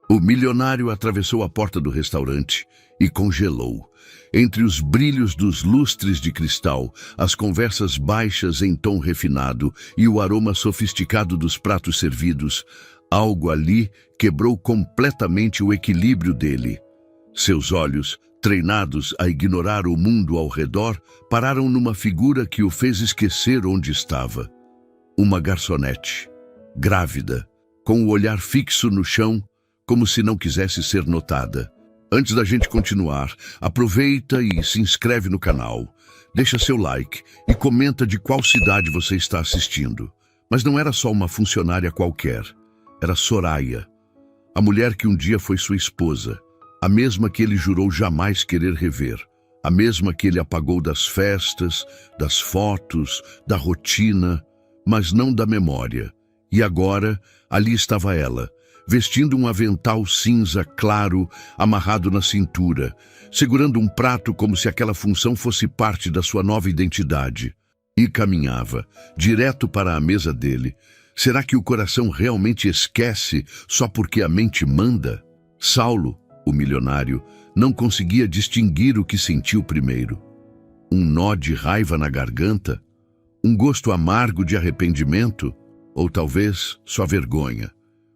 O milionário atravessou a porta do restaurante e congelou. Entre os brilhos dos lustres de cristal, as conversas baixas em tom refinado e o aroma sofisticado dos pratos servidos, algo ali quebrou completamente o equilíbrio dele. Seus olhos, treinados a ignorar o mundo ao redor, pararam numa figura que o fez esquecer onde estava. Uma garçonete, grávida, com o olhar fixo no chão, como se não quisesse ser notada. Antes da gente continuar, aproveita e se inscreve no canal, deixa seu like e comenta de qual cidade você está assistindo. Mas não era só uma funcionária qualquer, era Soraya, a mulher que um dia foi sua esposa, a mesma que ele jurou jamais querer rever, a mesma que ele apagou das festas, das fotos, da rotina, mas não da memória. E agora, ali estava ela, vestindo um avental cinza claro, amarrado na cintura, segurando um prato como se aquela função fosse parte da sua nova identidade. E caminhava, direto para a mesa dele. Será que o coração realmente esquece só porque a mente manda? Saulo, o milionário, não conseguia distinguir o que sentiu primeiro. Um nó de raiva na garganta? Um gosto amargo de arrependimento? Ou talvez só vergonha?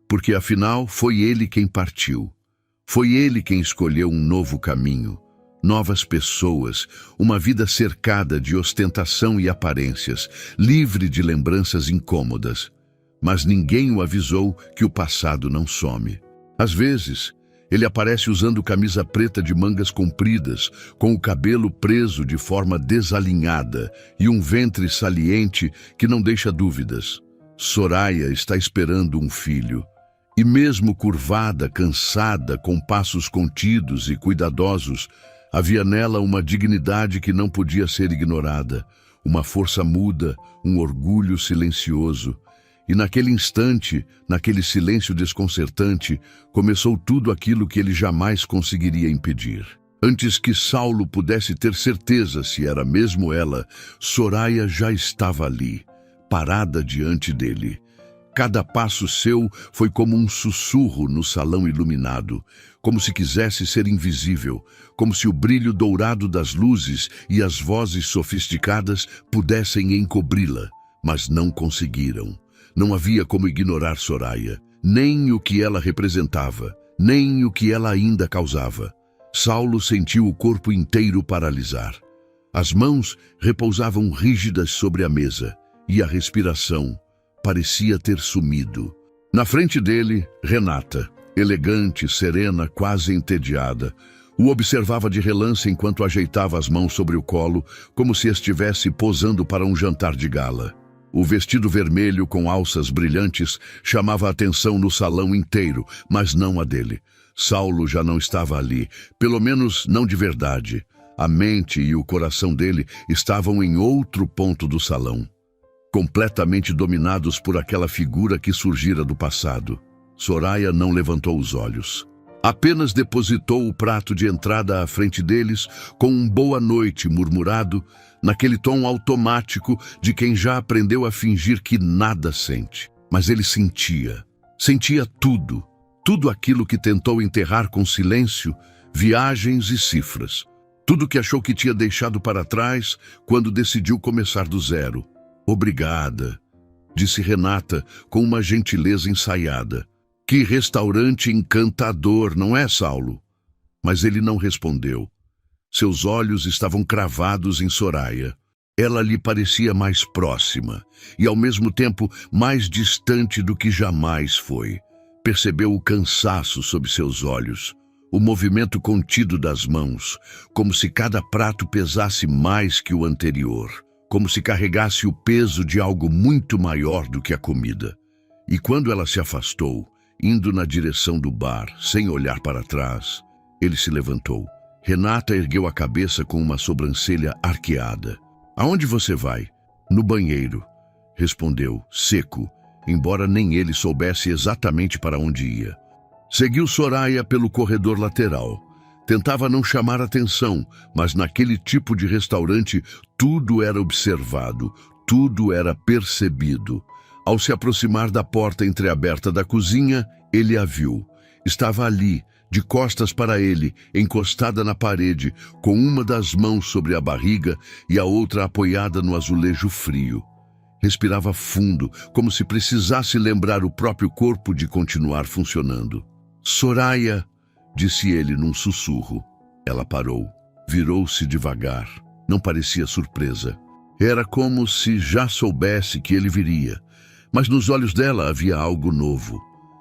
Porque afinal foi ele quem partiu. Foi ele quem escolheu um novo caminho, novas pessoas, uma vida cercada de ostentação e aparências, livre de lembranças incômodas. Mas ninguém o avisou que o passado não some. Às vezes, ele aparece usando camisa preta de mangas compridas, com o cabelo preso de forma desalinhada e um ventre saliente que não deixa dúvidas. Soraya está esperando um filho. E mesmo curvada, cansada, com passos contidos e cuidadosos, havia nela uma dignidade que não podia ser ignorada, uma força muda, um orgulho silencioso. E naquele instante, naquele silêncio desconcertante, começou tudo aquilo que ele jamais conseguiria impedir. Antes que Saulo pudesse ter certeza se era mesmo ela, Soraya já estava ali, parada diante dele. Cada passo seu foi como um sussurro no salão iluminado, como se quisesse ser invisível, como se o brilho dourado das luzes e as vozes sofisticadas pudessem encobri-la, mas não conseguiram. Não havia como ignorar Soraya, nem o que ela representava, nem o que ela ainda causava. Saulo sentiu o corpo inteiro paralisar. As mãos repousavam rígidas sobre a mesa, e a respiração parecia ter sumido. Na frente dele, Renata, elegante, serena, quase entediada, o observava de relance enquanto ajeitava as mãos sobre o colo, como se estivesse posando para um jantar de gala. O vestido vermelho com alças brilhantes chamava a atenção no salão inteiro, mas não a dele. Saulo já não estava ali, pelo menos não de verdade. A mente e o coração dele estavam em outro ponto do salão, completamente dominados por aquela figura que surgira do passado. Soraya não levantou os olhos. Apenas depositou o prato de entrada à frente deles com um boa noite murmurado, naquele tom automático de quem já aprendeu a fingir que nada sente. Mas ele sentia tudo, tudo aquilo que tentou enterrar com silêncio, viagens e cifras. Tudo que achou que tinha deixado para trás quando decidiu começar do zero. Obrigada, disse Renata com uma gentileza ensaiada. Que restaurante encantador, não é, Saulo? Mas ele não respondeu. Seus olhos estavam cravados em Soraya. Ela lhe parecia mais próxima e, ao mesmo tempo, mais distante do que jamais foi. Percebeu o cansaço sob seus olhos, o movimento contido das mãos, como se cada prato pesasse mais que o anterior, como se carregasse o peso de algo muito maior do que a comida. E quando ela se afastou, indo na direção do bar, sem olhar para trás, ele se levantou. Renata ergueu a cabeça com uma sobrancelha arqueada. Aonde você vai? No banheiro, respondeu, seco, embora nem ele soubesse exatamente para onde ia. Seguiu Soraya pelo corredor lateral. Tentava não chamar atenção, mas naquele tipo de restaurante tudo era observado, tudo era percebido. Ao se aproximar da porta entreaberta da cozinha, ele a viu. Estava ali, de costas para ele, encostada na parede, com uma das mãos sobre a barriga e a outra apoiada no azulejo frio. Respirava fundo, como se precisasse lembrar o próprio corpo de continuar funcionando. "Soraya", disse ele num sussurro. Ela parou, virou-se devagar. Não parecia surpresa. Era como se já soubesse que ele viria, mas nos olhos dela havia algo novo,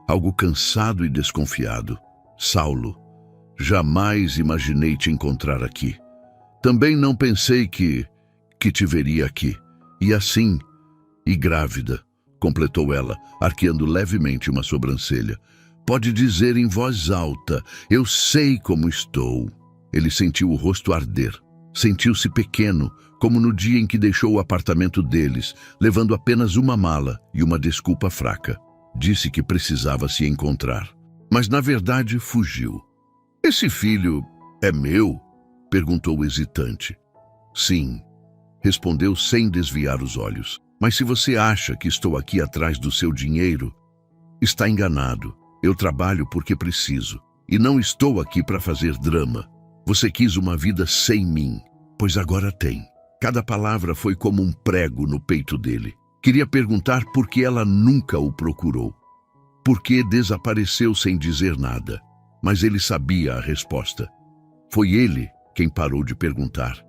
algo cansado e desconfiado. "Saulo, jamais imaginei te encontrar aqui. Também não pensei que te veria aqui. E assim, e grávida", completou ela, arqueando levemente uma sobrancelha. "Pode dizer em voz alta, eu sei como estou." Ele sentiu o rosto arder. Sentiu-se pequeno, como no dia em que deixou o apartamento deles, levando apenas uma mala e uma desculpa fraca. Disse que precisava se encontrar, mas na verdade fugiu. "Esse filho é meu?" perguntou hesitante. "Sim", respondeu sem desviar os olhos. "Mas se você acha que estou aqui atrás do seu dinheiro, está enganado. Eu trabalho porque preciso, e não estou aqui para fazer drama. Você quis uma vida sem mim, pois agora tem." Cada palavra foi como um prego no peito dele. Queria perguntar por que ela nunca o procurou. Por que desapareceu sem dizer nada? Mas ele sabia a resposta. Foi ele quem parou de perguntar.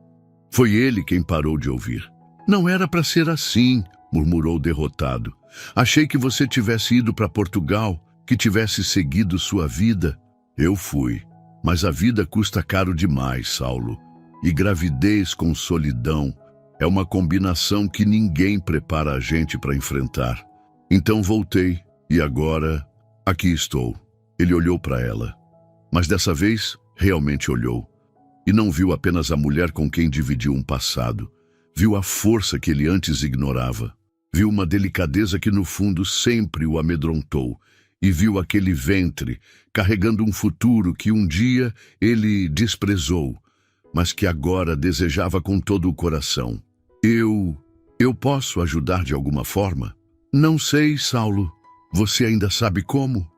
Foi ele quem parou de ouvir. "Não era para ser assim", murmurou derrotado. "Achei que você tivesse ido para Portugal, que tivesse seguido sua vida." "Eu fui, mas a vida custa caro demais, Saulo. E gravidez com solidão é uma combinação que ninguém prepara a gente para enfrentar. Então voltei, e agora aqui estou." Ele olhou para ela, mas dessa vez realmente olhou. E não viu apenas a mulher com quem dividiu um passado. Viu a força que ele antes ignorava. Viu uma delicadeza que no fundo sempre o amedrontou. E viu aquele ventre carregando um futuro que um dia ele desprezou, mas que agora desejava com todo o coração. Eu posso ajudar de alguma forma?" "Não sei, Saulo. Você ainda sabe como?"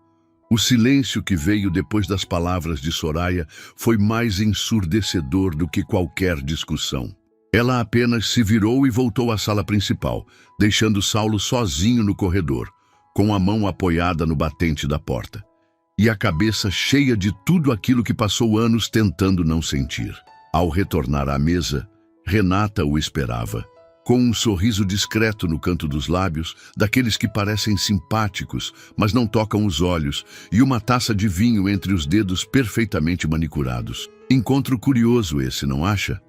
O silêncio que veio depois das palavras de Soraya foi mais ensurdecedor do que qualquer discussão. Ela apenas se virou e voltou à sala principal, deixando Saulo sozinho no corredor, com a mão apoiada no batente da porta, e a cabeça cheia de tudo aquilo que passou anos tentando não sentir. Ao retornar à mesa, Renata o esperava, com um sorriso discreto no canto dos lábios, daqueles que parecem simpáticos, mas não tocam os olhos, e uma taça de vinho entre os dedos perfeitamente manicurados. "Encontro curioso esse, não acha?"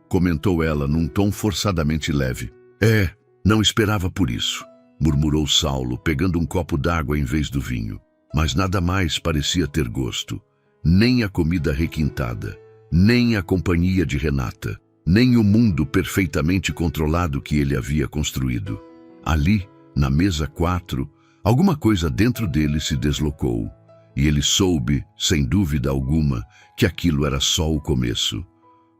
comentou ela num tom forçadamente leve. "É, não esperava por isso", murmurou Saulo, pegando um copo d'água em vez do vinho. Mas nada mais parecia ter gosto, nem a comida requintada, nem a companhia de Renata, nem o mundo perfeitamente controlado que ele havia construído. Ali, na mesa 4, alguma coisa dentro dele se deslocou, e ele soube, sem dúvida alguma, que aquilo era só o começo.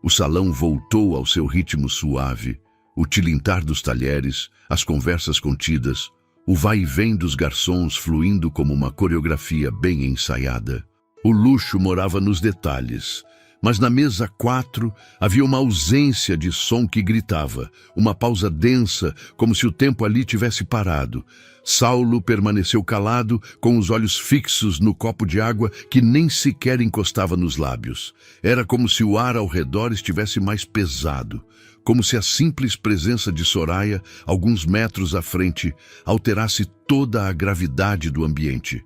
O salão voltou ao seu ritmo suave, o tilintar dos talheres, as conversas contidas, o vai-e-vem dos garçons fluindo como uma coreografia bem ensaiada. O luxo morava nos detalhes, mas na mesa 4 havia uma ausência de som que gritava, uma pausa densa, como se o tempo ali tivesse parado. Saulo permaneceu calado, com os olhos fixos no copo de água que nem sequer encostava nos lábios. Era como se o ar ao redor estivesse mais pesado, como se a simples presença de Soraya, alguns metros à frente, alterasse toda a gravidade do ambiente.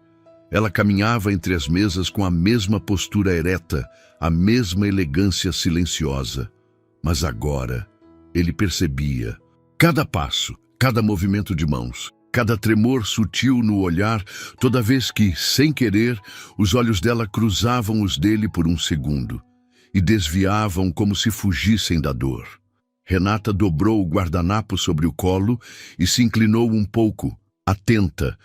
Ela caminhava entre as mesas com a mesma postura ereta, a mesma elegância silenciosa. Mas agora ele percebia cada passo, cada movimento de mãos, cada tremor sutil no olhar, toda vez que, sem querer, os olhos dela cruzavam os dele por um segundo e desviavam como se fugissem da dor. Renata dobrou o guardanapo sobre o colo e se inclinou um pouco, atenta,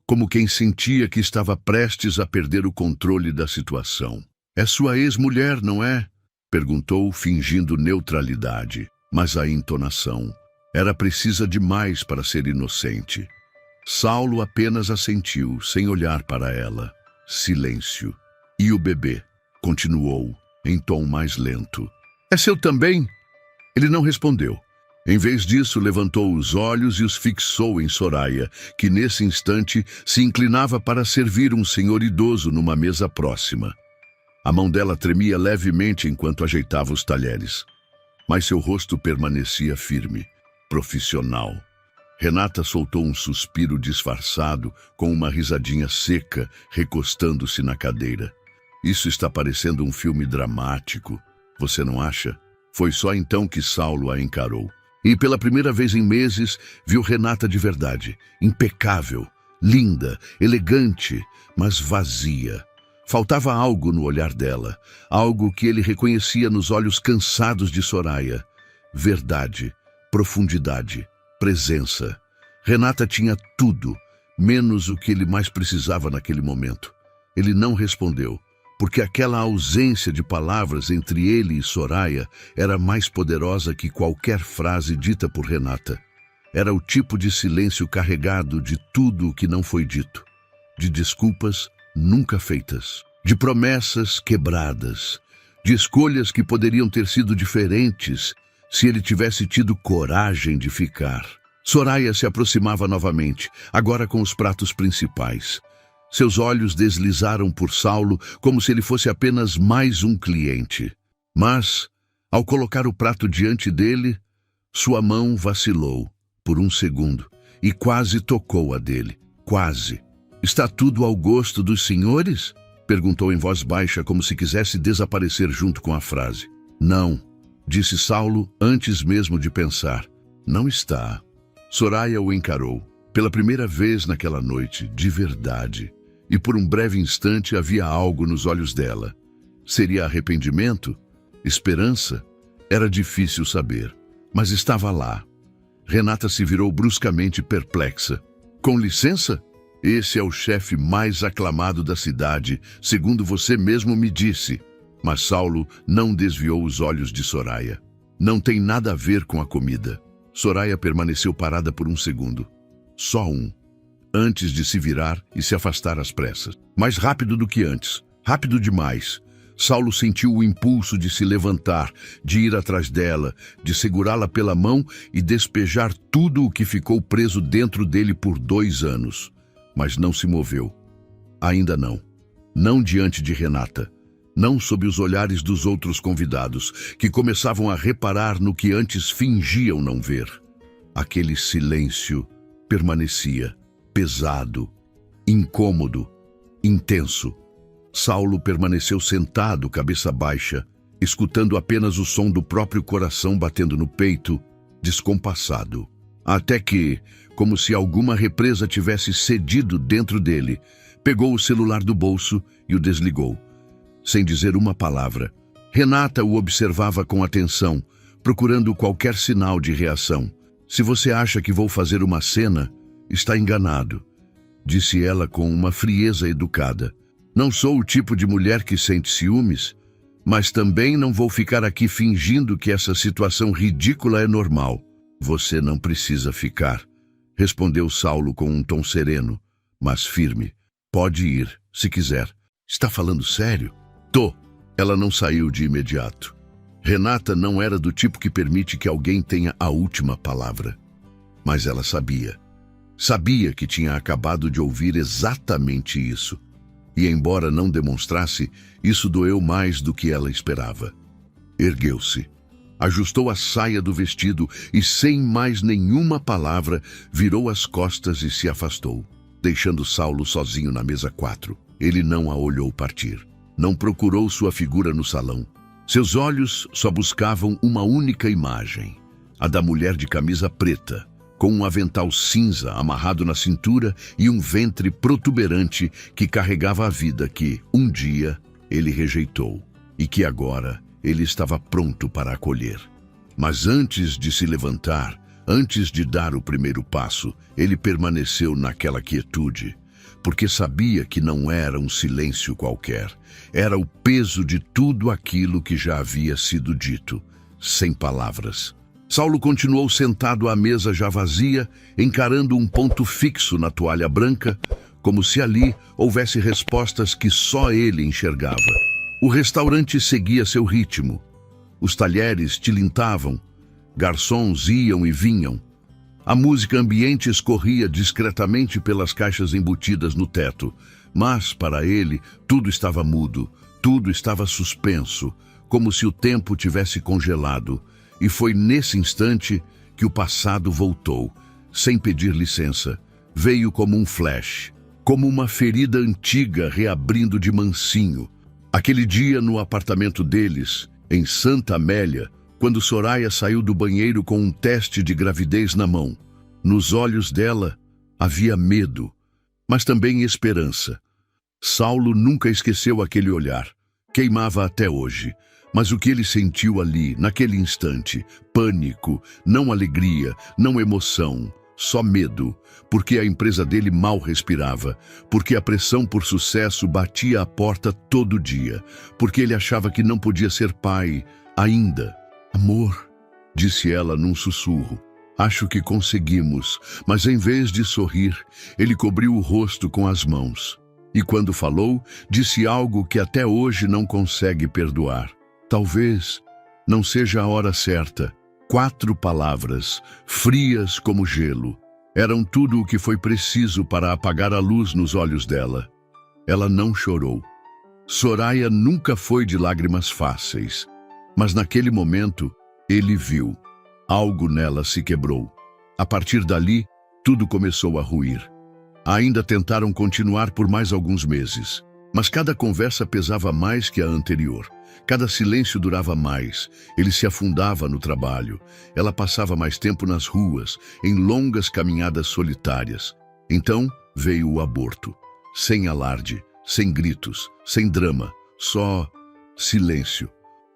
como quem sentia que estava prestes a perder o controle da situação. "É sua ex-mulher, não é?" perguntou, fingindo neutralidade, mas a entonação era precisa demais para ser inocente. Saulo apenas assentiu, sem olhar para ela. Silêncio. E o bebê continuou, em tom mais lento. É seu também? Ele não respondeu. Em vez disso, levantou os olhos e os fixou em Soraya, que nesse instante se inclinava para servir um senhor idoso numa mesa próxima. A mão dela tremia levemente enquanto ajeitava os talheres, mas seu rosto permanecia firme, profissional. Renata soltou um suspiro disfarçado, com uma risadinha seca, recostando-se na cadeira. Isso está parecendo um filme dramático, você não acha? Foi só então que Saulo a encarou. E pela primeira vez em meses, viu Renata de verdade, impecável, linda, elegante, mas vazia. Faltava algo no olhar dela, algo que ele reconhecia nos olhos cansados de Soraya. Verdade, profundidade, presença. Renata tinha tudo, menos o que ele mais precisava naquele momento. Ele não respondeu, porque aquela ausência de palavras entre ele e Soraya era mais poderosa que qualquer frase dita por Renata. Era o tipo de silêncio carregado de tudo o que não foi dito, de desculpas nunca feitas, de promessas quebradas, de escolhas que poderiam ter sido diferentes se ele tivesse tido coragem de ficar. Soraya se aproximava novamente, agora com os pratos principais. Seus olhos deslizaram por Saulo como se ele fosse apenas mais um cliente. Mas, ao colocar o prato diante dele, sua mão vacilou por um segundo e quase tocou a dele. Quase. Está tudo ao gosto dos senhores? Perguntou em voz baixa, como se quisesse desaparecer junto com a frase. Não, disse Saulo antes mesmo de pensar. Não está. Soraya o encarou, pela primeira vez naquela noite, de verdade. E por um breve instante havia algo nos olhos dela. Seria arrependimento? Esperança? Era difícil saber, mas estava lá. Renata se virou bruscamente perplexa. Com licença? Esse é o chefe mais aclamado da cidade, segundo você mesmo me disse. Mas Saulo não desviou os olhos de Soraya. Não tem nada a ver com a comida. Soraya permaneceu parada por um segundo. Só um. Antes de se virar e se afastar às pressas. Mais rápido do que antes. Rápido demais. Saulo sentiu o impulso de se levantar, de ir atrás dela, de segurá-la pela mão e despejar tudo o que ficou preso dentro dele por 2 anos. Mas não se moveu. Ainda não. Não diante de Renata. Não sob os olhares dos outros convidados, que começavam a reparar no que antes fingiam não ver. Aquele silêncio permanecia, pesado, incômodo, intenso. Saulo permaneceu sentado, cabeça baixa, escutando apenas o som do próprio coração batendo no peito, descompassado. Até que, como se alguma represa tivesse cedido dentro dele, pegou o celular do bolso e o desligou. Sem dizer uma palavra, Renata o observava com atenção, procurando qualquer sinal de reação. Se você acha que vou fazer uma cena, está enganado, disse ela com uma frieza educada. Não sou o tipo de mulher que sente ciúmes, mas também não vou ficar aqui fingindo que essa situação ridícula é normal. Você não precisa ficar, respondeu Saulo com um tom sereno, mas firme. Pode ir, se quiser. Está falando sério? Tô. Ela não saiu de imediato. Renata não era do tipo que permite que alguém tenha a última palavra. Mas ela sabia. Sabia que tinha acabado de ouvir exatamente isso. E embora não demonstrasse, isso doeu mais do que ela esperava. Ergueu-se, ajustou a saia do vestido e, sem mais nenhuma palavra, virou as costas e se afastou, deixando Saulo sozinho na mesa 4. Ele não a olhou partir. Não procurou sua figura no salão. Seus olhos só buscavam uma única imagem, a da mulher de camisa preta, com um avental cinza amarrado na cintura e um ventre protuberante que carregava a vida que, um dia, ele rejeitou e que agora ele estava pronto para acolher. Mas antes de se levantar, antes de dar o primeiro passo, ele permaneceu naquela quietude, porque sabia que não era um silêncio qualquer, era o peso de tudo aquilo que já havia sido dito, sem palavras. Saulo continuou sentado à mesa já vazia, encarando um ponto fixo na toalha branca, como se ali houvesse respostas que só ele enxergava. O restaurante seguia seu ritmo. Os talheres tilintavam, garçons iam e vinham. A música ambiente escorria discretamente pelas caixas embutidas no teto, mas, para ele, tudo estava mudo, tudo estava suspenso, como se o tempo tivesse congelado. E foi nesse instante que o passado voltou, sem pedir licença. Veio como um flash, como uma ferida antiga reabrindo de mansinho. Aquele dia no apartamento deles, em Santa Amélia, quando Soraya saiu do banheiro com um teste de gravidez na mão. Nos olhos dela havia medo, mas também esperança. Saulo nunca esqueceu aquele olhar. Queimava até hoje. Mas o que ele sentiu ali, naquele instante? Pânico, não alegria, não emoção, só medo. Porque a empresa dele mal respirava. Porque a pressão por sucesso batia à porta todo dia. Porque ele achava que não podia ser pai ainda. Amor, disse ela num sussurro. Acho que conseguimos, mas em vez de sorrir, ele cobriu o rosto com as mãos. E quando falou, disse algo que até hoje não consegue perdoar. Talvez não seja a hora certa. 4 palavras, frias como gelo. Eram tudo o que foi preciso para apagar a luz nos olhos dela. Ela não chorou. Soraya nunca foi de lágrimas fáceis. Mas naquele momento, ele viu. Algo nela se quebrou. A partir dali, tudo começou a ruir. Ainda tentaram continuar por mais alguns meses. Mas cada conversa pesava mais que a anterior. Cada silêncio durava mais. Ele se afundava no trabalho. Ela passava mais tempo nas ruas, em longas caminhadas solitárias. Então veio o aborto. Sem alarde, sem gritos, sem drama. Só silêncio.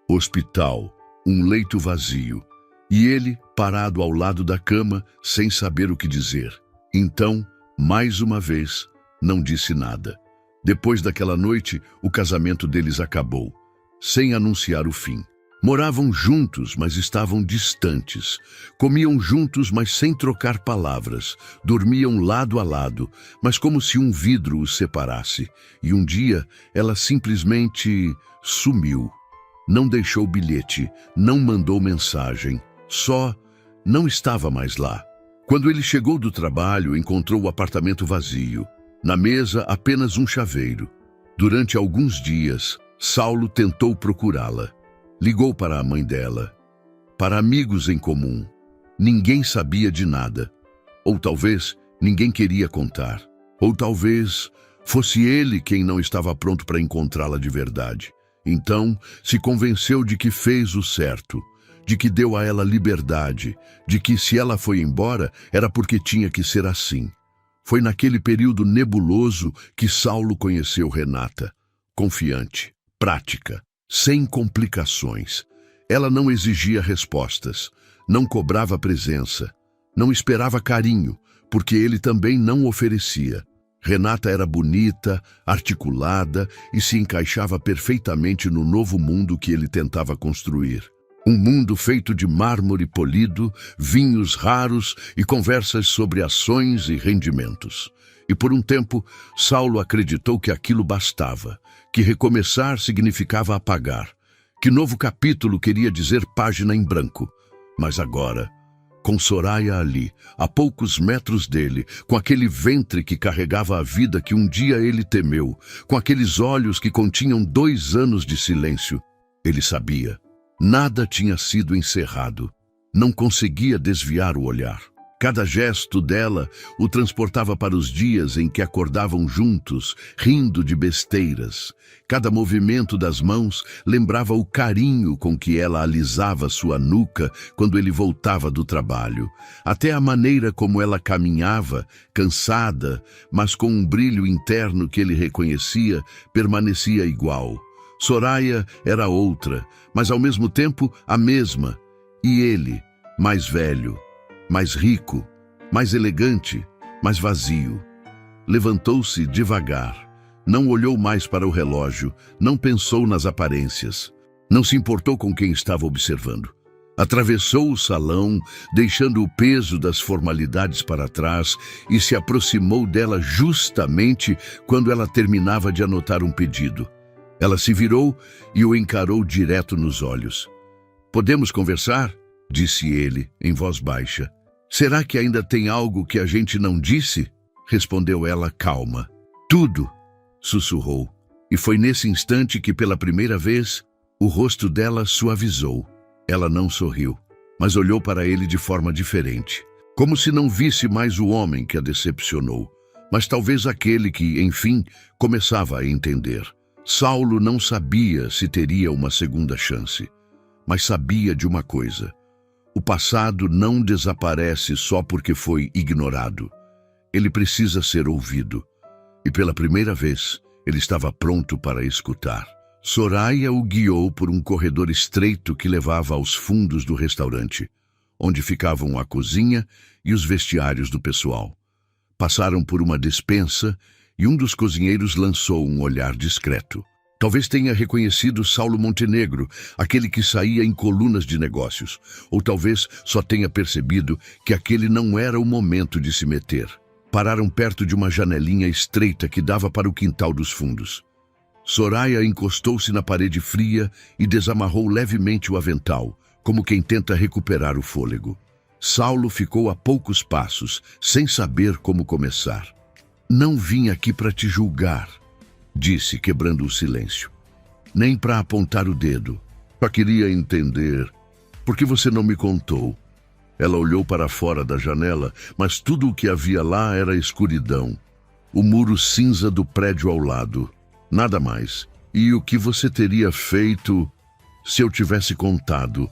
Hospital, um leito vazio. E ele, parado ao lado da cama, sem saber o que dizer. Então, mais uma vez, não disse nada. Depois daquela noite, o casamento deles acabou, sem anunciar o fim. Moravam juntos, mas estavam distantes. Comiam juntos, mas sem trocar palavras. Dormiam lado a lado, mas como se um vidro os separasse. E um dia, ela simplesmente sumiu. Não deixou bilhete, não mandou mensagem. Só não estava mais lá. Quando ele chegou do trabalho, encontrou o apartamento vazio. Na mesa, apenas um chaveiro. Durante alguns dias, Saulo tentou procurá-la. Ligou para a mãe dela, para amigos em comum. Ninguém sabia de nada. Ou talvez ninguém queria contar. Ou talvez fosse ele quem não estava pronto para encontrá-la de verdade. Então, se convenceu de que fez o certo, de que deu a ela liberdade, de que se ela foi embora, era porque tinha que ser assim. Foi naquele período nebuloso que Saulo conheceu Renata. Confiante, prática, sem complicações. Ela não exigia respostas, não cobrava presença, não esperava carinho, porque ele também não oferecia. Renata era bonita, articulada e se encaixava perfeitamente no novo mundo que ele tentava construir. Um mundo feito de mármore polido, vinhos raros e conversas sobre ações e rendimentos. E por um tempo, Saulo acreditou que aquilo bastava, que recomeçar significava apagar, que novo capítulo queria dizer página em branco. Mas agora, com Soraya ali, a poucos metros dele, com aquele ventre que carregava a vida que um dia ele temeu, com aqueles olhos que continham 2 anos de silêncio, ele sabia. Nada tinha sido encerrado. Não conseguia desviar o olhar. Cada gesto dela o transportava para os dias em que acordavam juntos, rindo de besteiras. Cada movimento das mãos lembrava o carinho com que ela alisava sua nuca quando ele voltava do trabalho. Até a maneira como ela caminhava, cansada, mas com um brilho interno que ele reconhecia, permanecia igual. Soraya era outra, mas ao mesmo tempo a mesma. E ele, mais velho, mais rico, mais elegante, mais vazio. Levantou-se devagar, não olhou mais para o relógio, não pensou nas aparências, não se importou com quem estava observando. Atravessou o salão, deixando o peso das formalidades para trás, e se aproximou dela justamente quando ela terminava de anotar um pedido. Ela se virou e o encarou direto nos olhos. "Podemos conversar?" disse ele, em voz baixa. "Será que ainda tem algo que a gente não disse?" respondeu ela calma. "Tudo", sussurrou. E foi nesse instante que, pela primeira vez, o rosto dela suavizou. Ela não sorriu, mas olhou para ele de forma diferente, como se não visse mais o homem que a decepcionou, mas talvez aquele que, enfim, começava a entender. Saulo não sabia se teria uma segunda chance, mas sabia de uma coisa: o passado não desaparece só porque foi ignorado. Ele precisa ser ouvido. E pela primeira vez, ele estava pronto para escutar. Soraya o guiou por um corredor estreito que levava aos fundos do restaurante, onde ficavam a cozinha e os vestiários do pessoal. Passaram por uma despensa e um dos cozinheiros lançou um olhar discreto. Talvez tenha reconhecido Saulo Montenegro, aquele que saía em colunas de negócios, ou talvez só tenha percebido que aquele não era o momento de se meter. Pararam perto de uma janelinha estreita que dava para o quintal dos fundos. Soraya encostou-se na parede fria e desamarrou levemente o avental, como quem tenta recuperar o fôlego. Saulo ficou a poucos passos, sem saber como começar. "Não vim aqui para te julgar", disse, quebrando o silêncio. "Nem para apontar o dedo. Só queria entender. Por que você não me contou?" Ela olhou para fora da janela, mas tudo o que havia lá era escuridão. O muro cinza do prédio ao lado. Nada mais. "E o que você teria feito se eu tivesse contado?"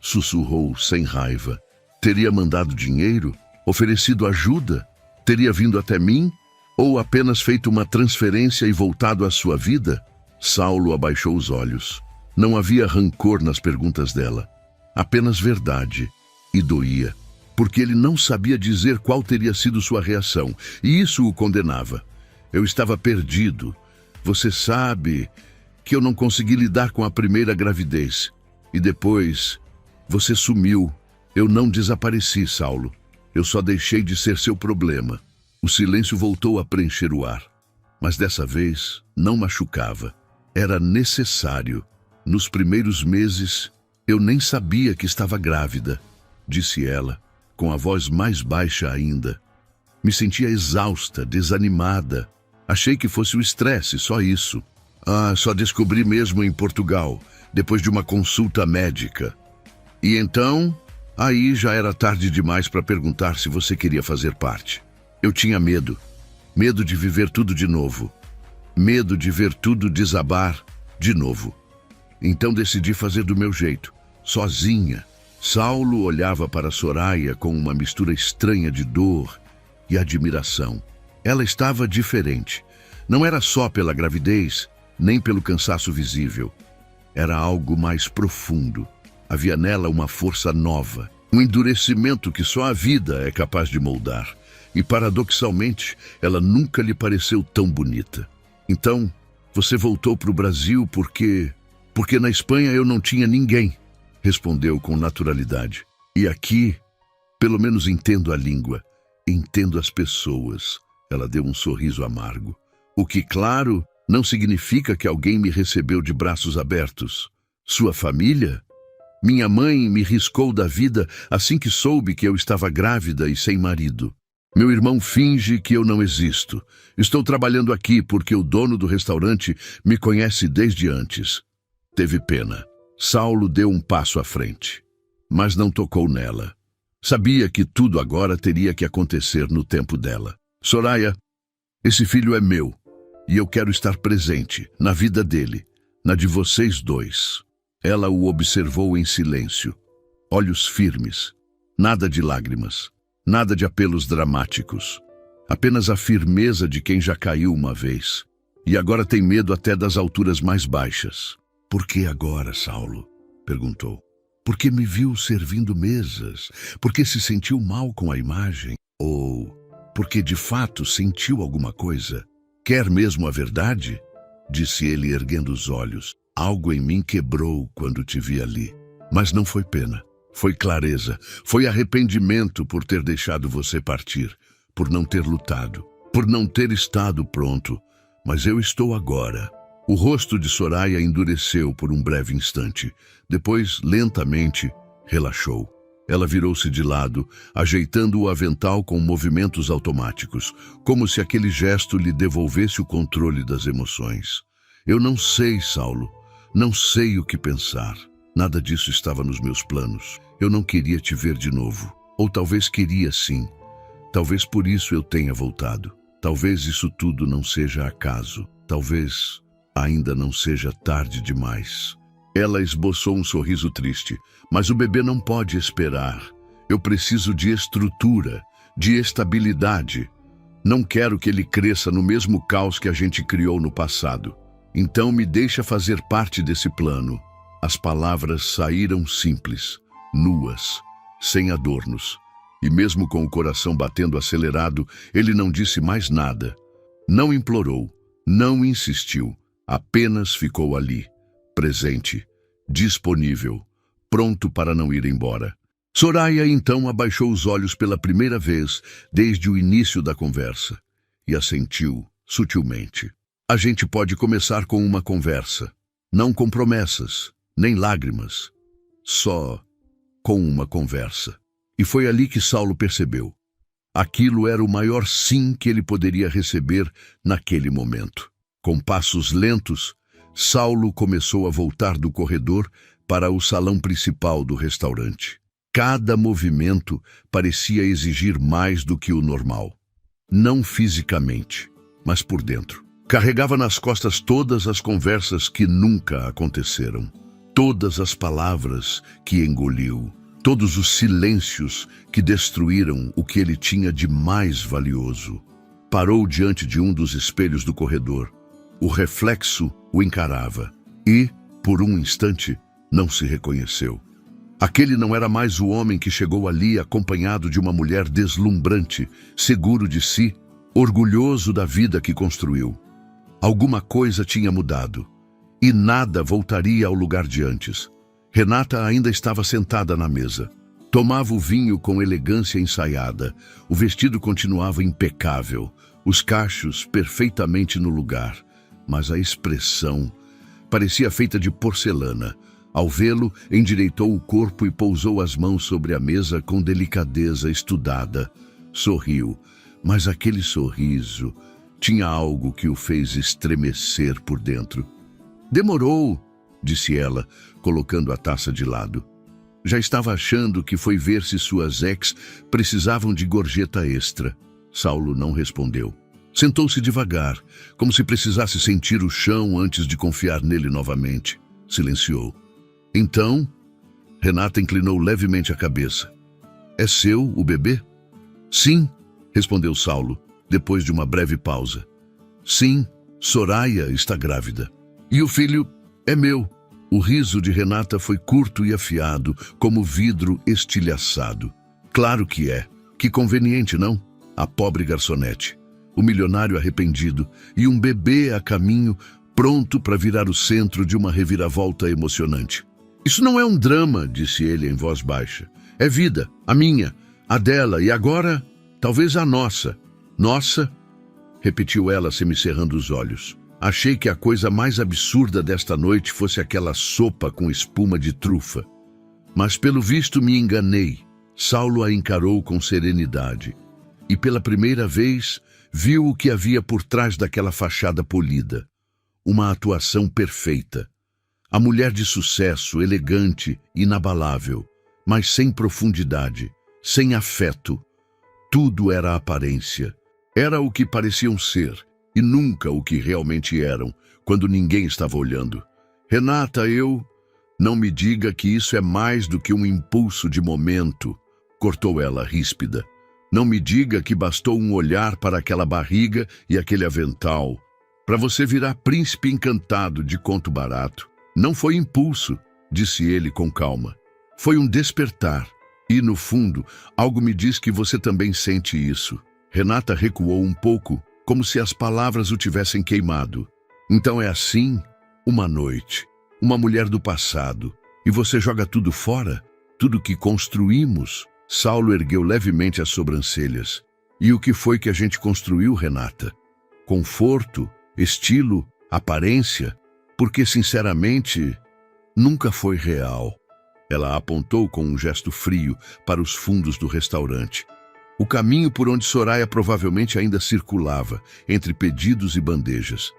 sussurrou sem raiva. "Teria mandado dinheiro? Oferecido ajuda? Teria vindo até mim? Ou apenas feito uma transferência e voltado à sua vida?" Saulo abaixou os olhos. Não havia rancor nas perguntas dela. Apenas verdade. E doía, porque ele não sabia dizer qual teria sido sua reação, e isso o condenava. "Eu estava perdido. Você sabe que eu não consegui lidar com a primeira gravidez. E depois, você sumiu. Eu não desapareci, Saulo. Eu só deixei de ser seu problema." O silêncio voltou a preencher o ar. Mas dessa vez, não machucava. Era necessário. "Nos primeiros meses, eu nem sabia que estava grávida", disse ela, com a voz mais baixa ainda. "Me sentia exausta, desanimada. Achei que fosse o estresse, só isso. Só descobri mesmo em Portugal, depois de uma consulta médica. E então, aí já era tarde demais para perguntar se você queria fazer parte. Eu tinha medo. Medo de viver tudo de novo. Medo de ver tudo desabar de novo. Então decidi fazer do meu jeito, sozinha." Saulo olhava para Soraya com uma mistura estranha de dor e admiração. Ela estava diferente. Não era só pela gravidez, nem pelo cansaço visível. Era algo mais profundo. Havia nela uma força nova, um endurecimento que só a vida é capaz de moldar. E, paradoxalmente, ela nunca lhe pareceu tão bonita. "Então, você voltou para o Brasil porque na Espanha eu não tinha ninguém", respondeu com naturalidade. "E aqui, pelo menos entendo a língua, entendo as pessoas." Ela deu um sorriso amargo. "O que, claro, não significa que alguém me recebeu de braços abertos. Sua família? Minha mãe me riscou da vida assim que soube que eu estava grávida e sem marido. Meu irmão finge que eu não existo. Estou trabalhando aqui porque o dono do restaurante me conhece desde antes." Teve pena. Saulo deu um passo à frente, mas não tocou nela. Sabia que tudo agora teria que acontecer no tempo dela. "Soraya, esse filho é meu, e eu quero estar presente na vida dele, na de vocês dois." Ela o observou em silêncio, olhos firmes, nada de lágrimas, nada de apelos dramáticos, apenas a firmeza de quem já caiu uma vez, e agora tem medo até das alturas mais baixas. "Por que agora, Saulo?" perguntou. "Porque me viu servindo mesas? Porque se sentiu mal com a imagem? Ou porque de fato sentiu alguma coisa? Quer mesmo a verdade?" disse ele, erguendo os olhos. "Algo em mim quebrou quando te vi ali. Mas não foi pena. Foi clareza, foi arrependimento por ter deixado você partir, por não ter lutado, por não ter estado pronto. Mas eu estou agora. O rosto de Soraya endureceu por um breve instante. Depois, lentamente, relaxou. Ela virou-se de lado, ajeitando o avental com movimentos automáticos, como se aquele gesto lhe devolvesse o controle das emoções. Eu não sei, Saulo. Não sei o que pensar. Nada disso estava nos meus planos. Eu não queria te ver de novo. Ou talvez queria sim. Talvez por isso eu tenha voltado. Talvez isso tudo não seja acaso. Talvez ainda não seja tarde demais. Ela esboçou um sorriso triste. Mas o bebê não pode esperar. Eu preciso de estrutura, de estabilidade. Não quero que ele cresça no mesmo caos que a gente criou no passado. Então me deixa fazer parte desse plano. As palavras saíram simples, nuas, sem adornos. E mesmo com o coração batendo acelerado, ele não disse mais nada. Não implorou, não insistiu. Apenas ficou ali, presente, disponível, pronto para não ir embora. Soraya então abaixou os olhos pela primeira vez desde o início da conversa e assentiu sutilmente. A gente pode começar com uma conversa, não com promessas, nem lágrimas, só com uma conversa. E foi ali que Saulo percebeu. Aquilo era o maior sim que ele poderia receber naquele momento. Com passos lentos, Saulo começou a voltar do corredor para o salão principal do restaurante. Cada movimento parecia exigir mais do que o normal. Não fisicamente, mas por dentro. Carregava nas costas todas as conversas que nunca aconteceram. Todas as palavras que engoliu. Todos os silêncios que destruíram o que ele tinha de mais valioso. Parou diante de um dos espelhos do corredor. O reflexo o encarava e, por um instante, não se reconheceu. Aquele não era mais o homem que chegou ali acompanhado de uma mulher deslumbrante, seguro de si, orgulhoso da vida que construiu. Alguma coisa tinha mudado, e nada voltaria ao lugar de antes. Renata ainda estava sentada na mesa. Tomava o vinho com elegância ensaiada. O vestido continuava impecável, os cachos perfeitamente no lugar. Mas a expressão parecia feita de porcelana. Ao vê-lo, endireitou o corpo e pousou as mãos sobre a mesa com delicadeza estudada. Sorriu, mas aquele sorriso tinha algo que o fez estremecer por dentro. Demorou, disse ela, colocando a taça de lado. Já estava achando que foi ver se suas ex precisavam de gorjeta extra. Saulo não respondeu. Sentou-se devagar, como se precisasse sentir o chão antes de confiar nele novamente. Silenciou. Então, Renata inclinou levemente a cabeça. É seu o bebê? Sim, respondeu Saulo, depois de uma breve pausa. Sim, Soraya está grávida. E o filho é meu. O riso de Renata foi curto e afiado, como vidro estilhaçado. Claro que é. Que conveniente, não? A pobre garçonete. O milionário arrependido e um bebê a caminho, pronto para virar o centro de uma reviravolta emocionante. Isso não é um drama, disse ele em voz baixa. É vida, a minha, a dela e agora, talvez a nossa. Nossa? Repetiu ela, semicerrando os olhos. Achei que a coisa mais absurda desta noite fosse aquela sopa com espuma de trufa. Mas pelo visto me enganei. Saulo a encarou com serenidade. E pela primeira vez viu o que havia por trás daquela fachada polida. Uma atuação perfeita. A mulher de sucesso, elegante, inabalável, mas sem profundidade, sem afeto. Tudo era aparência. Era o que pareciam ser, e nunca o que realmente eram, quando ninguém estava olhando. Renata, Não me diga que isso é mais do que um impulso de momento, cortou ela ríspida. Não me diga que bastou um olhar para aquela barriga e aquele avental, para você virar príncipe encantado de conto barato. Não foi impulso, disse ele com calma. Foi um despertar. E, no fundo, algo me diz que você também sente isso. Renata recuou um pouco, como se as palavras o tivessem queimado. Então é assim? Uma noite. Uma mulher do passado. E você joga tudo fora? tudo que construímos. Saulo ergueu levemente as sobrancelhas. E o que foi que a gente construiu, Renata? Conforto, estilo, aparência? Porque, sinceramente, nunca foi real. Ela apontou com um gesto frio para os fundos do restaurante. O caminho por onde Soraya provavelmente ainda circulava, entre pedidos e bandejas.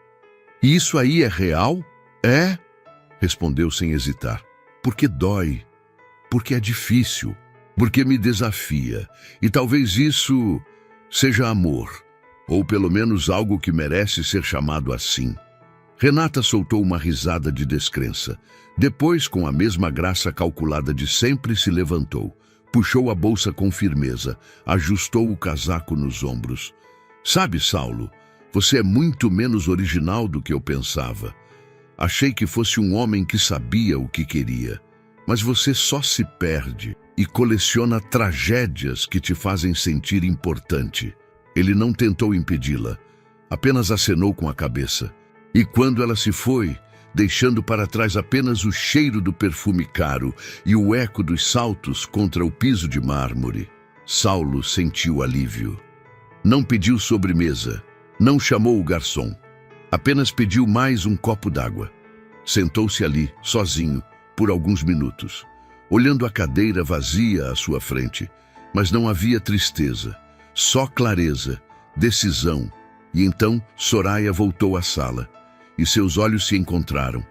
E isso aí é real? É, respondeu sem hesitar. Porque dói, porque é difícil, porque me desafia. E talvez isso seja amor, ou pelo menos algo que merece ser chamado assim. Renata soltou uma risada de descrença. Depois, com a mesma graça calculada de sempre, se levantou. Puxou a bolsa com firmeza, ajustou o casaco nos ombros. Sabe, Saulo, você é muito menos original do que eu pensava. Achei que fosse um homem que sabia o que queria. Mas você só se perde e coleciona tragédias que te fazem sentir importante. Ele não tentou impedi-la, apenas acenou com a cabeça. E quando ela se foi, deixando para trás apenas o cheiro do perfume caro e o eco dos saltos contra o piso de mármore, Saulo sentiu alívio. Não pediu sobremesa, não chamou o garçom. Apenas pediu mais um copo d'água. Sentou-se ali, sozinho, por alguns minutos, olhando a cadeira vazia à sua frente. Mas não havia tristeza, só clareza, decisão. E então Soraya voltou à sala, e seus olhos se encontraram.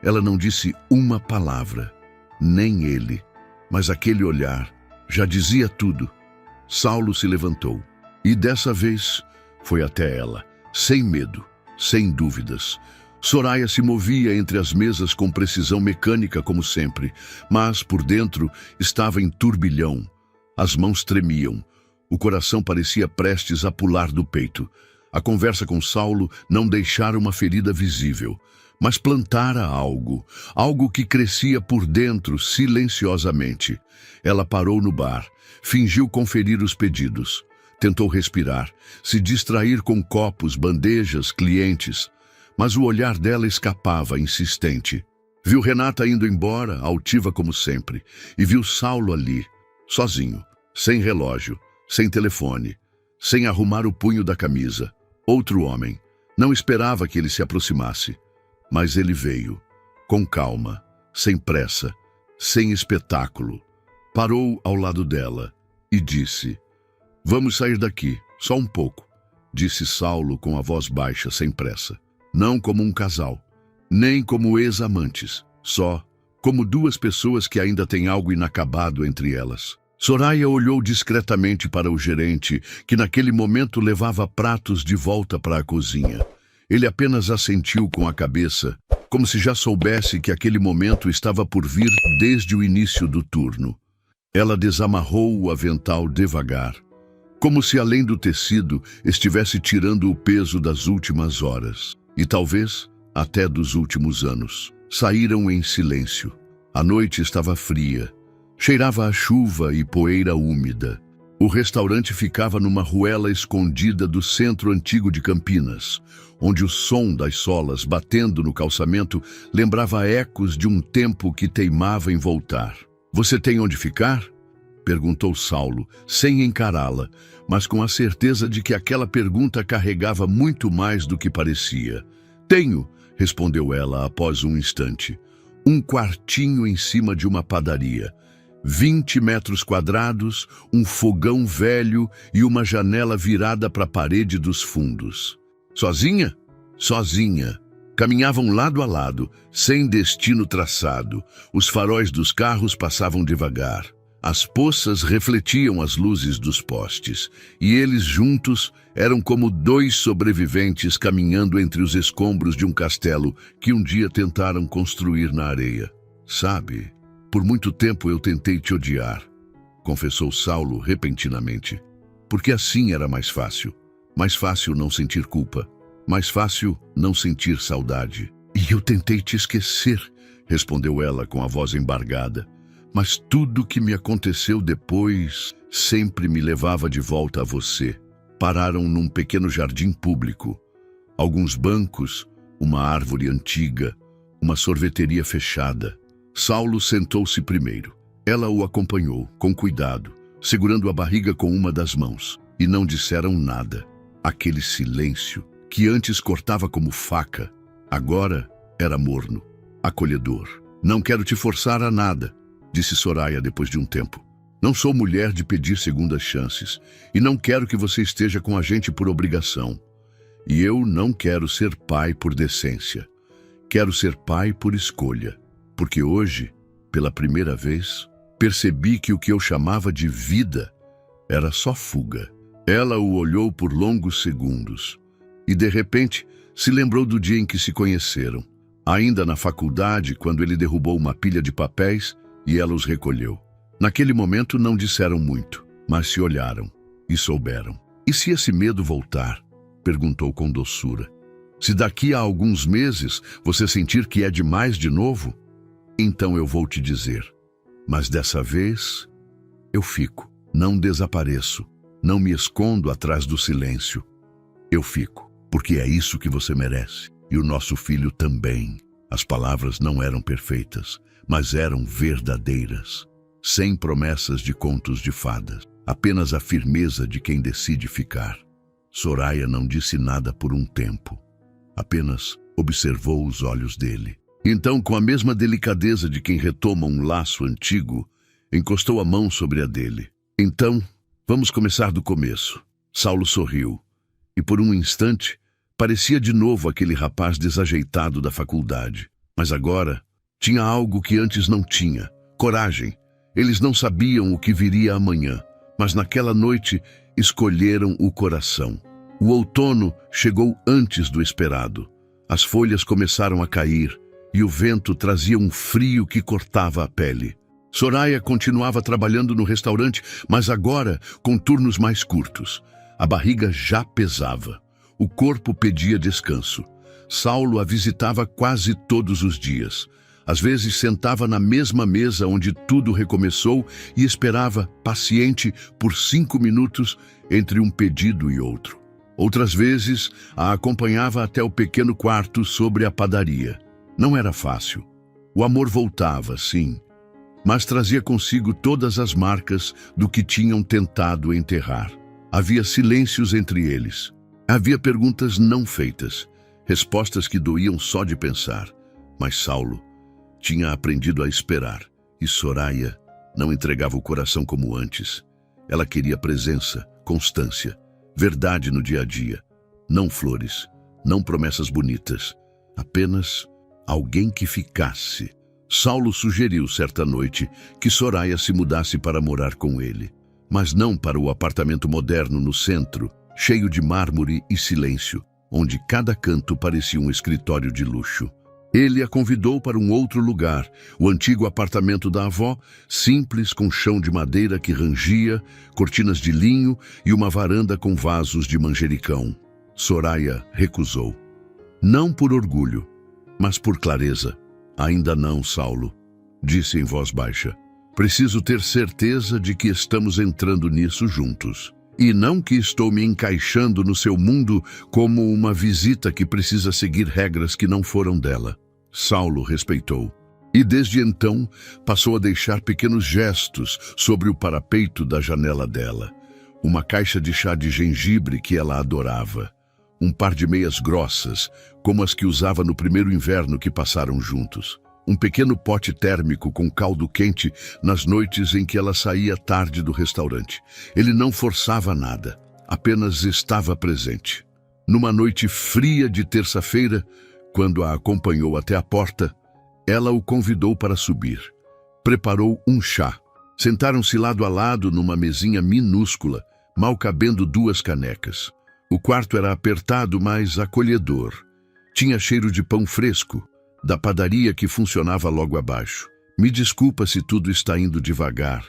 Ela não disse uma palavra, nem ele, mas aquele olhar já dizia tudo. Saulo se levantou, e dessa vez foi até ela, sem medo, sem dúvidas. Soraya se movia entre as mesas com precisão mecânica como sempre, mas por dentro estava em turbilhão. As mãos tremiam, o coração parecia prestes a pular do peito. A conversa com Saulo não deixara uma ferida visível, mas plantara algo, algo que crescia por dentro silenciosamente. Ela parou no bar, fingiu conferir os pedidos. Tentou respirar, se distrair com copos, bandejas, clientes. Mas o olhar dela escapava, insistente. Viu Renata indo embora, altiva como sempre, e viu Saulo ali, sozinho, sem relógio, sem telefone, sem arrumar o punho da camisa. Outro homem. Não esperava que ele se aproximasse, mas ele veio, com calma, sem pressa, sem espetáculo. Parou ao lado dela e disse: "Vamos sair daqui, só um pouco", disse Saulo com a voz baixa, sem pressa. Não como um casal, nem como ex-amantes, só como duas pessoas que ainda têm algo inacabado entre elas. Soraya olhou discretamente para o gerente, que naquele momento levava pratos de volta para a cozinha. Ele apenas assentiu com a cabeça, como se já soubesse que aquele momento estava por vir desde o início do turno. Ela desamarrou o avental devagar, como se além do tecido estivesse tirando o peso das últimas horas, e talvez até dos últimos anos. Saíram em silêncio. A noite estava fria. Cheirava a chuva e poeira úmida. O restaurante ficava numa ruela escondida do centro antigo de Campinas, onde o som das solas batendo no calçamento lembrava ecos de um tempo que teimava em voltar. "Você tem onde ficar?" perguntou Saulo, sem encará-la, mas com a certeza de que aquela pergunta carregava muito mais do que parecia. "Tenho", respondeu ela após um instante. "Um quartinho em cima de uma padaria. 20 metros quadrados, um fogão velho e uma janela virada para a parede dos fundos." "Sozinha?" "Sozinha." Caminhavam lado a lado, sem destino traçado. Os faróis dos carros passavam devagar. As poças refletiam as luzes dos postes, e eles juntos eram como dois sobreviventes caminhando entre os escombros de um castelo que um dia tentaram construir na areia. "Sabe, por muito tempo eu tentei te odiar", confessou Saulo repentinamente. "Porque assim era mais fácil. Mais fácil não sentir culpa. Mais fácil não sentir saudade." "E eu tentei te esquecer", respondeu ela com a voz embargada. "Mas tudo que me aconteceu depois sempre me levava de volta a você." Pararam num pequeno jardim público. Alguns bancos, uma árvore antiga, uma sorveteria fechada. Saulo sentou-se primeiro. Ela o acompanhou, com cuidado, segurando a barriga com uma das mãos, e não disseram nada. Aquele silêncio, que antes cortava como faca, agora era morno, acolhedor. Não quero te forçar a nada, disse Soraya depois de um tempo. Não sou mulher de pedir segundas chances, e não quero que você esteja com a gente por obrigação. E eu não quero ser pai por decência. Quero ser pai por escolha, porque hoje, pela primeira vez, percebi que o que eu chamava de vida era só fuga. Ela o olhou por longos segundos e, de repente, se lembrou do dia em que se conheceram. Ainda na faculdade, quando ele derrubou uma pilha de papéis e ela os recolheu. Naquele momento não disseram muito, mas se olharam e souberam. E se esse medo voltar? Perguntou com doçura. Se daqui a alguns meses você sentir que é demais de novo, então eu vou te dizer. Mas dessa vez, eu fico. Não desapareço. Não me escondo atrás do silêncio. Eu fico, porque é isso que você merece. E o nosso filho também. As palavras não eram perfeitas, mas eram verdadeiras. Sem promessas de contos de fadas. Apenas a firmeza de quem decide ficar. Soraya não disse nada por um tempo. Apenas observou os olhos dele. Então, com a mesma delicadeza de quem retoma um laço antigo, encostou a mão sobre a dele. Então, vamos começar do começo. Saulo sorriu, e por um instante, parecia de novo aquele rapaz desajeitado da faculdade. Mas agora, tinha algo que antes não tinha. Coragem. Eles não sabiam o que viria amanhã, mas naquela noite escolheram o coração. O outono chegou antes do esperado. As folhas começaram a cair, e o vento trazia um frio que cortava a pele. Soraya continuava trabalhando no restaurante, mas agora com turnos mais curtos. A barriga já pesava. O corpo pedia descanso. Saulo a visitava quase todos os dias. Às vezes sentava na mesma mesa onde tudo recomeçou e esperava, paciente, por 5 minutos entre um pedido e outro. Outras vezes a acompanhava até o pequeno quarto sobre a padaria. Não era fácil. O amor voltava, sim, mas trazia consigo todas as marcas do que tinham tentado enterrar. Havia silêncios entre eles. Havia perguntas não feitas, respostas que doíam só de pensar. Mas Saulo tinha aprendido a esperar, e Soraya não entregava o coração como antes. Ela queria presença, constância, verdade no dia a dia. Não flores, não promessas bonitas, apenas alguém que ficasse. Saulo sugeriu certa noite que Soraya se mudasse para morar com ele, mas não para o apartamento moderno no centro, cheio de mármore e silêncio, onde cada canto parecia um escritório de luxo. Ele a convidou para um outro lugar, o antigo apartamento da avó, simples, com chão de madeira que rangia, cortinas de linho e uma varanda com vasos de manjericão. Soraya recusou. Não por orgulho, mas por clareza. Ainda não, Saulo, disse em voz baixa. Preciso ter certeza de que estamos entrando nisso juntos. E não que estou me encaixando no seu mundo como uma visita que precisa seguir regras que não foram dela. Saulo respeitou. E desde então passou a deixar pequenos gestos sobre o parapeito da janela dela. Uma caixa de chá de gengibre que ela adorava. Um par de meias grossas, como as que usava no primeiro inverno que passaram juntos. Um pequeno pote térmico com caldo quente nas noites em que ela saía tarde do restaurante. Ele não forçava nada, apenas estava presente. Numa noite fria de terça-feira, quando a acompanhou até a porta, ela o convidou para subir. Preparou um chá. Sentaram-se lado a lado numa mesinha minúscula, mal cabendo 2 canecas. O quarto era apertado, mas acolhedor. Tinha cheiro de pão fresco, da padaria que funcionava logo abaixo. Me desculpa se tudo está indo devagar,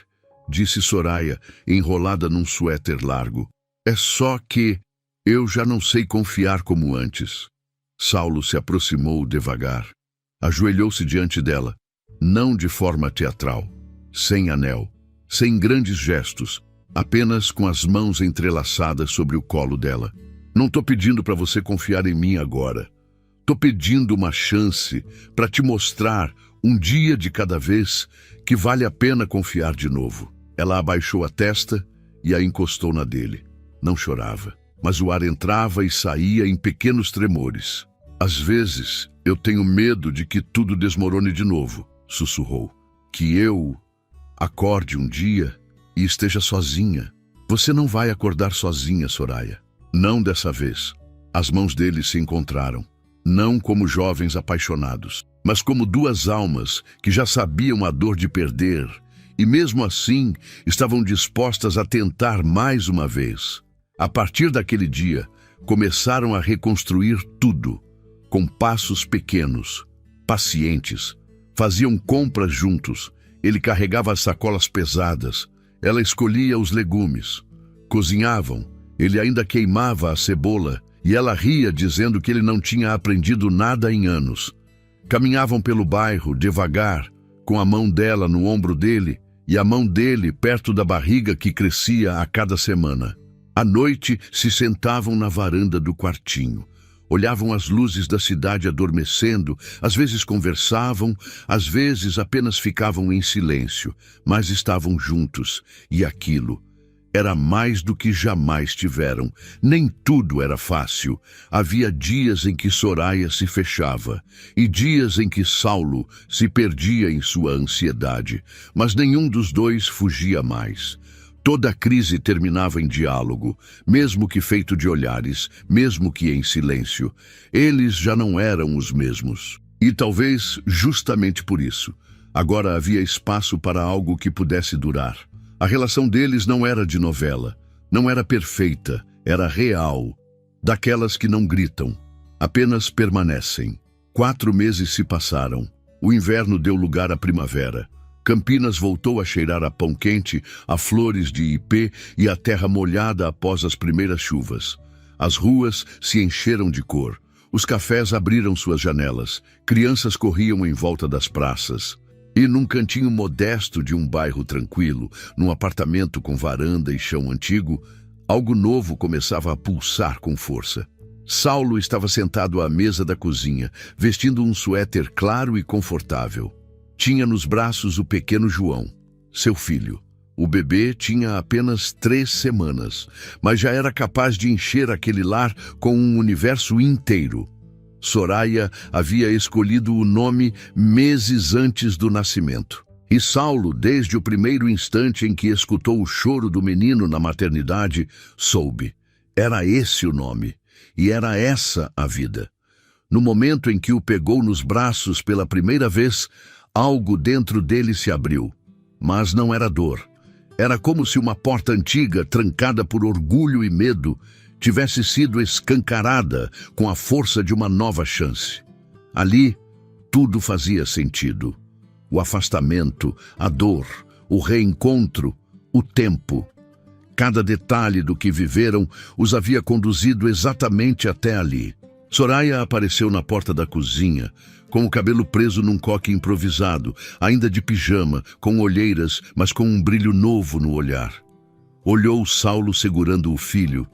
disse Soraya, enrolada num suéter largo. É só que eu já não sei confiar como antes. Saulo se aproximou devagar. Ajoelhou-se diante dela, não de forma teatral, sem anel, sem grandes gestos, apenas com as mãos entrelaçadas sobre o colo dela. Não estou pedindo para você confiar em mim agora. Tô pedindo uma chance para te mostrar, um dia de cada vez, que vale a pena confiar de novo. Ela abaixou a testa e a encostou na dele. Não chorava, mas o ar entrava e saía em pequenos tremores. Às vezes, eu tenho medo de que tudo desmorone de novo, sussurrou. Que eu acorde um dia e esteja sozinha. Você não vai acordar sozinha, Soraya. Não dessa vez. As mãos dele se encontraram. Não como jovens apaixonados, mas como duas almas que já sabiam a dor de perder e mesmo assim estavam dispostas a tentar mais uma vez. A partir daquele dia, começaram a reconstruir tudo, com passos pequenos, pacientes. Faziam compras juntos. Ele carregava as sacolas pesadas. Ela escolhia os legumes. Cozinhavam. Ele ainda queimava a cebola. E ela ria, dizendo que ele não tinha aprendido nada em anos. Caminhavam pelo bairro, devagar, com a mão dela no ombro dele e a mão dele perto da barriga que crescia a cada semana. À noite, se sentavam na varanda do quartinho. Olhavam as luzes da cidade adormecendo, às vezes conversavam, às vezes apenas ficavam em silêncio, mas estavam juntos, e aquilo era mais do que jamais tiveram. Nem tudo era fácil. Havia dias em que Soraya se fechava e dias em que Saulo se perdia em sua ansiedade, mas nenhum dos dois fugia mais. Toda a crise terminava em diálogo, mesmo que feito de olhares, mesmo que em silêncio. Eles já não eram os mesmos. E talvez justamente por isso, agora havia espaço para algo que pudesse durar. A relação deles não era de novela, não era perfeita, era real, daquelas que não gritam, apenas permanecem. 4 meses se passaram, o inverno deu lugar à primavera. Campinas voltou a cheirar a pão quente, a flores de ipê e a terra molhada após as primeiras chuvas. As ruas se encheram de cor, os cafés abriram suas janelas, crianças corriam em volta das praças. E num cantinho modesto de um bairro tranquilo, num apartamento com varanda e chão antigo, algo novo começava a pulsar com força. Saulo estava sentado à mesa da cozinha, vestindo um suéter claro e confortável. Tinha nos braços o pequeno João, seu filho. O bebê tinha apenas 3 semanas, mas já era capaz de encher aquele lar com um universo inteiro. Soraya havia escolhido o nome meses antes do nascimento. E Saulo, desde o primeiro instante em que escutou o choro do menino na maternidade, soube. Era esse o nome, e era essa a vida. No momento em que o pegou nos braços pela primeira vez, algo dentro dele se abriu. Mas não era dor. Era como se uma porta antiga, trancada por orgulho e medo, tivesse sido escancarada com a força de uma nova chance. Ali, tudo fazia sentido. O afastamento, a dor, o reencontro, o tempo. Cada detalhe do que viveram os havia conduzido exatamente até ali. Soraya apareceu na porta da cozinha, com o cabelo preso num coque improvisado, ainda de pijama, com olheiras, mas com um brilho novo no olhar. Olhou Saulo segurando o filho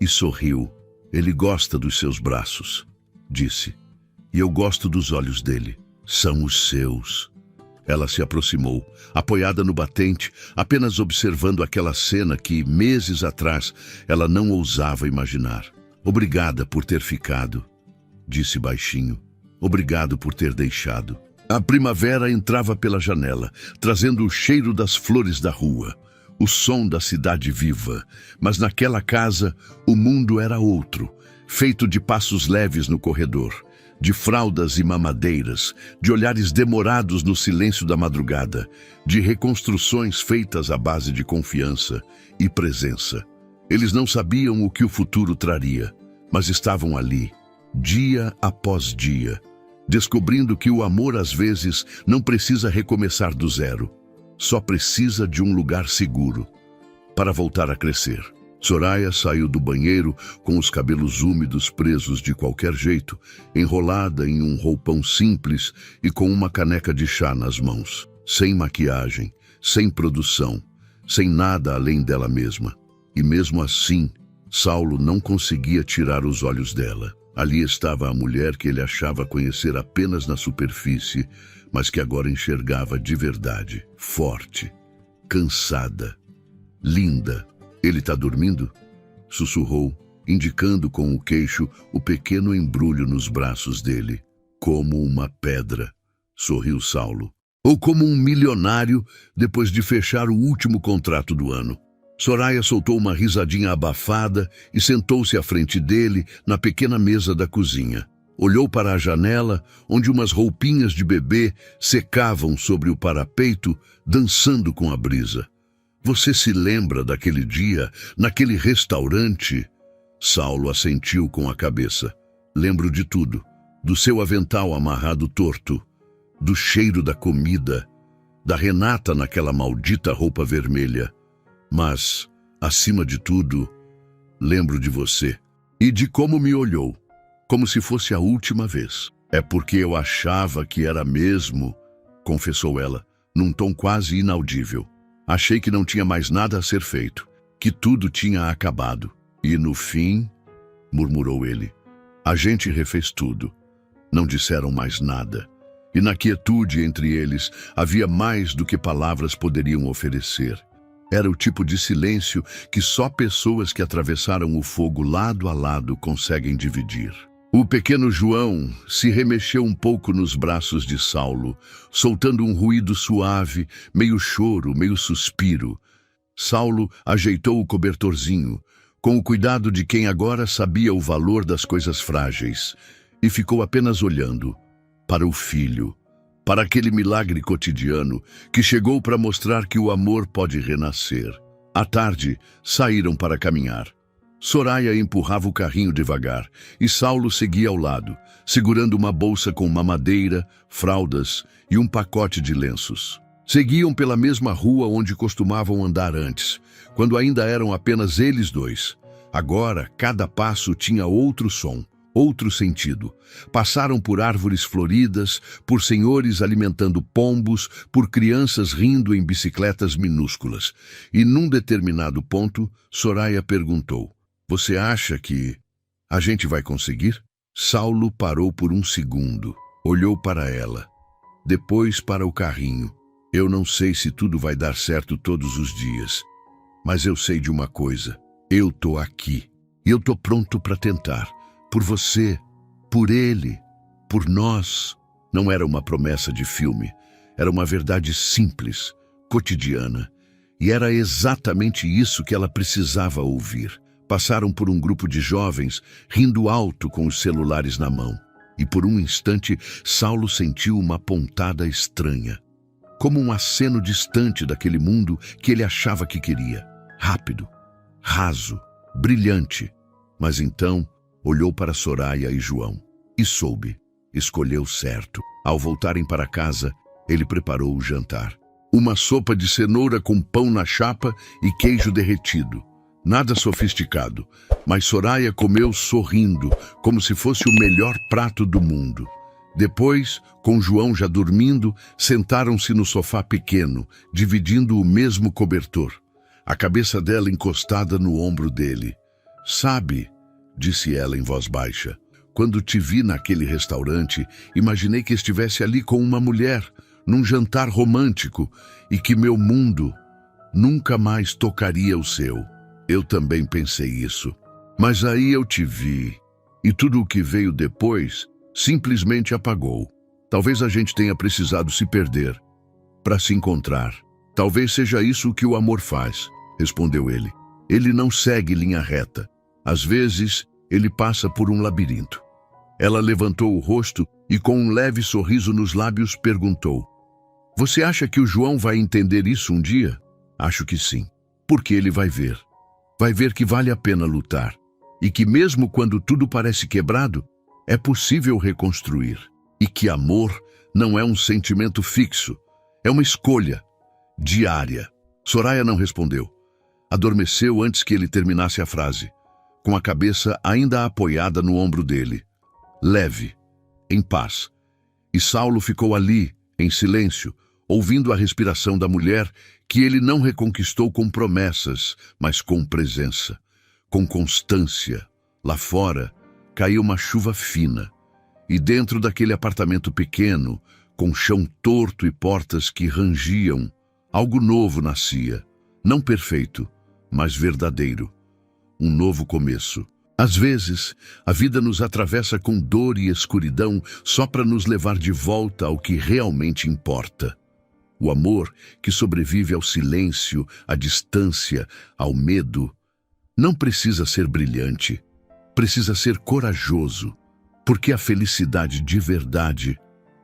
e sorriu. Ele gosta dos seus braços, disse. E eu gosto dos olhos dele. São os seus. Ela se aproximou, apoiada no batente, apenas observando aquela cena que, meses atrás, ela não ousava imaginar. Obrigada por ter ficado, disse baixinho. Obrigado por ter deixado. A primavera entrava pela janela, trazendo o cheiro das flores da rua, o som da cidade viva. Mas naquela casa, o mundo era outro, feito de passos leves no corredor, de fraldas e mamadeiras, de olhares demorados no silêncio da madrugada, de reconstruções feitas à base de confiança e presença. Eles não sabiam o que o futuro traria, mas estavam ali, dia após dia, descobrindo que o amor às vezes não precisa recomeçar do zero, só precisa de um lugar seguro para voltar a crescer. Soraya saiu do banheiro com os cabelos úmidos presos de qualquer jeito, enrolada em um roupão simples e com uma caneca de chá nas mãos, sem maquiagem, sem produção, sem nada além dela mesma. E mesmo assim, Saulo não conseguia tirar os olhos dela. Ali estava a mulher que ele achava conhecer apenas na superfície, mas que agora enxergava de verdade, forte, cansada, linda. Ele está dormindo? Sussurrou, indicando com o queixo o pequeno embrulho nos braços dele. Como uma pedra, sorriu Saulo. Ou como um milionário depois de fechar o último contrato do ano. Soraya soltou uma risadinha abafada e sentou-se à frente dele na pequena mesa da cozinha. Olhou para a janela, onde umas roupinhas de bebê secavam sobre o parapeito, dançando com a brisa. Você se lembra daquele dia, naquele restaurante? Saulo assentiu com a cabeça. Lembro de tudo. Do seu avental amarrado torto, do cheiro da comida, da Renata naquela maldita roupa vermelha. Mas, acima de tudo, lembro de você e de como me olhou, como se fosse a última vez. É porque eu achava que era mesmo, confessou ela, num tom quase inaudível. Achei que não tinha mais nada a ser feito, que tudo tinha acabado. E no fim, murmurou ele, a gente refez tudo. Não disseram mais nada. E na quietude entre eles havia mais do que palavras poderiam oferecer. Era o tipo de silêncio que só pessoas que atravessaram o fogo lado a lado conseguem dividir. O pequeno João se remexeu um pouco nos braços de Saulo, soltando um ruído suave, meio choro, meio suspiro. Saulo ajeitou o cobertorzinho, com o cuidado de quem agora sabia o valor das coisas frágeis, e ficou apenas olhando para o filho, para aquele milagre cotidiano que chegou para mostrar que o amor pode renascer. À tarde, saíram para caminhar. Soraya empurrava o carrinho devagar e Saulo seguia ao lado, segurando uma bolsa com mamadeira, fraldas e um pacote de lenços. Seguiam pela mesma rua onde costumavam andar antes, quando ainda eram apenas eles dois. Agora, cada passo tinha outro som, outro sentido. Passaram por árvores floridas, por senhores alimentando pombos, por crianças rindo em bicicletas minúsculas. E num determinado ponto, Soraya perguntou, você acha que a gente vai conseguir? Saulo parou por um segundo, olhou para ela, depois para o carrinho. Eu não sei se tudo vai dar certo todos os dias, mas eu sei de uma coisa, eu tô aqui, e eu tô pronto para tentar. Por você, por ele, por nós. Não era uma promessa de filme, era uma verdade simples, cotidiana. E era exatamente isso que ela precisava ouvir. Passaram por um grupo de jovens, rindo alto com os celulares na mão. E por um instante, Saulo sentiu uma pontada estranha. Como um aceno distante daquele mundo que ele achava que queria. Rápido, raso, brilhante. Mas então, olhou para Soraya e João. E soube. Escolheu certo. Ao voltarem para casa, ele preparou o jantar. Uma sopa de cenoura com pão na chapa e queijo derretido. Nada sofisticado, mas Soraya comeu sorrindo, como se fosse o melhor prato do mundo. Depois, com João já dormindo, sentaram-se no sofá pequeno, dividindo o mesmo cobertor. A cabeça dela encostada no ombro dele. Sabe, disse ela em voz baixa, quando te vi naquele restaurante, imaginei que estivesse ali com uma mulher, num jantar romântico, e que meu mundo nunca mais tocaria o seu. Eu também pensei isso. Mas aí eu te vi, e tudo o que veio depois simplesmente apagou. Talvez a gente tenha precisado se perder para se encontrar. Talvez seja isso que o amor faz, respondeu ele. Ele não segue linha reta. Às vezes, ele passa por um labirinto. Ela levantou o rosto e, com um leve sorriso nos lábios, perguntou: você acha que o João vai entender isso um dia? Acho que sim, porque ele vai ver. Vai ver que vale a pena lutar e que mesmo quando tudo parece quebrado, é possível reconstruir. E que amor não é um sentimento fixo, é uma escolha diária. Soraya não respondeu. Adormeceu antes que ele terminasse a frase, com a cabeça ainda apoiada no ombro dele. Leve, em paz. E Saulo ficou ali, em silêncio, ouvindo a respiração da mulher que ele não reconquistou com promessas, mas com presença, com constância. Lá fora, caiu uma chuva fina, e dentro daquele apartamento pequeno, com chão torto e portas que rangiam, algo novo nascia. Não perfeito, mas verdadeiro. Um novo começo. Às vezes, a vida nos atravessa com dor e escuridão só para nos levar de volta ao que realmente importa. O amor que sobrevive ao silêncio, à distância, ao medo, não precisa ser brilhante, precisa ser corajoso, porque a felicidade de verdade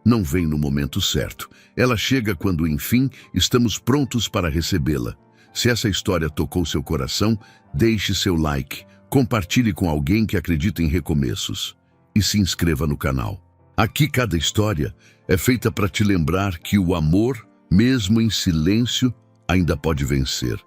não vem no momento certo. Ela chega quando, enfim, estamos prontos para recebê-la. Se essa história tocou seu coração, deixe seu like, compartilhe com alguém que acredita em recomeços e se inscreva no canal. Aqui cada história é feita para te lembrar que o amor, mesmo em silêncio, ainda pode vencer.